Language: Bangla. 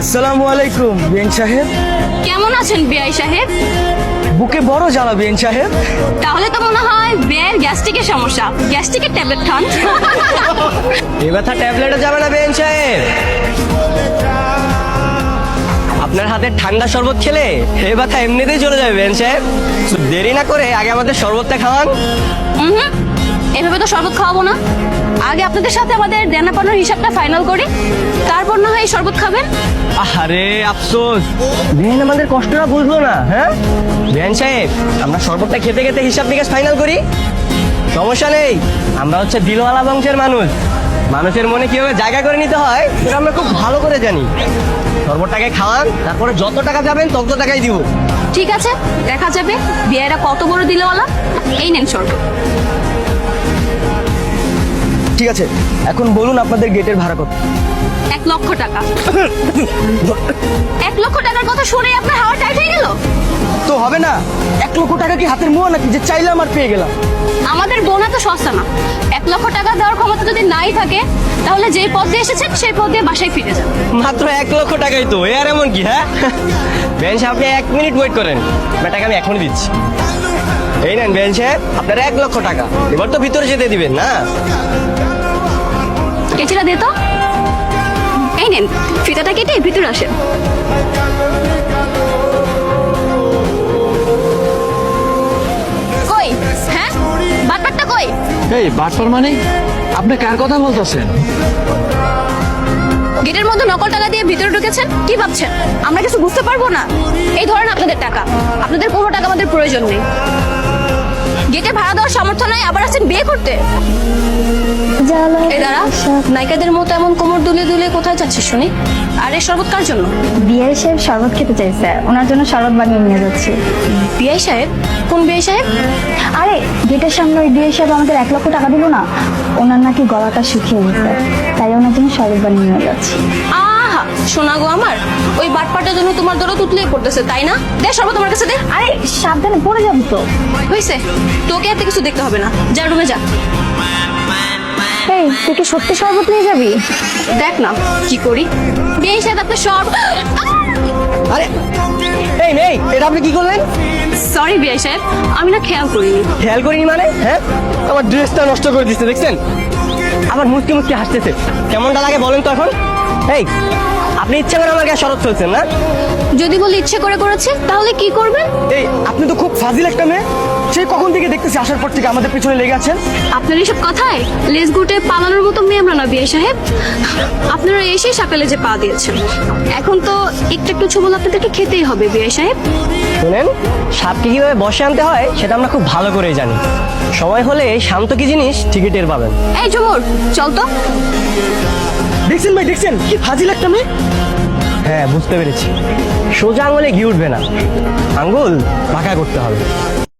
আসসালামু আলাইকুম বিএন সাহেব। কেমন আছেন বিআই সাহেব? বুকে বড় জ্বালা বিএন সাহেব। তাহলে তো মনে হয় বিয়ের গ্যাস্ট্রিকের সমস্যা, গ্যাস্ট্রিকের ট্যাবলেট খান। এ ব্যথা ট্যাবলেটে যাবে না বিএন সাহেব। আপনার হাতে ঠান্ডা শরবত খেলে এ ব্যথা এমনিতেই চলে যাবে বিএন সাহেব। তো দেরি না করে আগে আমাদের শরবতটা খাওয়ান। হুম, এভাবে তো শরবত খাওয়াবো না। আগে আপনাদের সাথে আমাদের দেনা পাওনার হিসাবটা ফাইনাল করি, তারপর না হয় এই শরবত খাবেন। আরে আফসোস, বিএন আমাদের কষ্টটা বুঝলো না। হ্যাঁ বিএন সাহেব, আমরা শরবতটা খেতে খেতে হিসাব নিকাশ ফাইনাল করি। সমস্যা নেই, আমরা হচ্ছে দিলওয়ালা বংশের মানুষ। মানুষের মনে কিভাবে জায়গা করে নিতে হয় সেটা আমরা খুব ভালো করে জানি। শরবতটাকে খাওয়ান, তারপরে যত টাকা যাবেন তত টাকাই দিব। ঠিক আছে, দেখা যাবে বিয়েরা কত বড় দিলওয়ালা। এই নেন শরবত। ঠিক আছে, এখন বলুন আপনাদের গেটের ভাড়া কত? 1,00,000 টাকা। 1,00,000 টাকার কথা শুনে আপনার হাওয়া টাইট হয়ে গেল? তো হবে না, 1,00,000 টাকা কি হাতের মোয়া নাকি যে চাইলাম আর পেয়ে গেলাম? আমাদের বোনা তো সস্তা না। 1,00,000 টাকা দেওয়ার ক্ষমতা যদি নাই থাকে, তাহলে যেই পথ দিয়ে এসেছেন সেই পথ দিয়ে বাসায় ফিরে যান। মাত্র 1,00,000 টাকাই তো, এ আর এমন কি? হ্যাঁ বেন সাহেব, আপনি 1 মিনিট ওয়েট করেন, টাকা আমি এখনই দিচ্ছি। এই নেন বেন সাহেব, আপনার 1,00,000 টাকা। এবার তো ভিতরে যেতে দিবেন না? কেচিটা দে তো। এই নেন, ফিতাটা কেটে ভিতরে আসেন। কই? হ্যাঁ, বাটপাটটা কই? এই বাটপার মানে আপনি কার কথা বলতেছেন? গেটের মধ্যে নকল টাকা দিয়ে ভিতরে ঢুকেছেন, কি ভাবছেন আমরা কিছু বুঝতে পারবো না? এই ধরেন আপনাদের টাকা, আপনাদের কোনো টাকা আমাদের প্রয়োজন নেই। গেটে ভাড়া দেওয়ার সামর্থ্য নাই, আবার আসছেন বিয়ে করতে। এই দাঁড়া, নায়িকাদের মতো এমন কোমর দুলে দুলে কোথায় যাচ্ছিস শুনি? আর এই শরবত কার জন্য? বিআই সাহেব শরবত খেতে চাইছে, ওনার জন্য শরবত বানিয়ে নিয়ে যাচ্ছি। বিআই সাহেব? কোন বিআই সাহেব? আরে গেটের সামনে ওই বিআই সাহেব আমাদের 1,00,000 টাকা দিল না, ওনার নাকি গলাটা শুকিয়ে গেছে, তাই ওনার জন্য শরবত বানিয়ে নিয়ে যাচ্ছি। আহা, শোনা গো আমার, ওই বাটপাটার জন্য তোমার দরদ উতলেই পড়তেছে, তাই না? দে শরবত আমার কাছে দে। আরে সাবধানে পড়ে যাবো তো। হইছে, তোকে এত কিছু দেখতে হবে না, যা রুমে যা। এই তুই কি সত্যি শরবত নিয়ে যাবি? দেখ না কি করি। বিআই সাহেব আপনার সব। আরে এই মেয়ে, এটা আপনি কি করলেন? সরি বিআই সাহেব, আমি না খেয়াল করিনি। খেয়াল করিনি মানে? হ্যাঁ, আমার ড্রেসটা নষ্ট করে দিচ্ছে, দেখছেন? আমার মুচকি মুচকি হাসতেছে, কেমনটা লাগে বলেন তো এখন? এই, আপনি ইচ্ছা করে আমার গায়ে শরৎ ফেলছেন না? যদি বলি ইচ্ছে করে করেছে, তাহলে কি করবেন? এই, আপনি তো খুব ফাজিল একটা মেয়ে। সেই কখন থেকে দেখতেছি, আসার পর থেকে আমাদের পিছনে লেগে আছেন। আপনার এইসব কথায় লেজ গুটে পালানোর মতো মেয়ে আমরা না বিআই সাহেব। আপনারা এসেই সাপেলে যে পা দিয়েছেন, এখন তো একটু একটু ছবল আপনাদেরকে খেতেই হবে বিআই সাহেব। শুনেন, সাপকে কিভাবে বসে আনতে হয় সেটা আমরা খুব ভালো করেই জানি। সময় হলে শান্ত কি জিনিস ঠিকই টের পাবেন। এই ঝুমুর, চল তো। দেখছেন ভাই, দেখছেন কি ফাজিল একটা মেয়ে? হ্যাঁ, বুঝতে পেরেছি। সোজা আঙুলে ঘি উঠবে না, আঙ্গুল বাঁকা করতে হবে।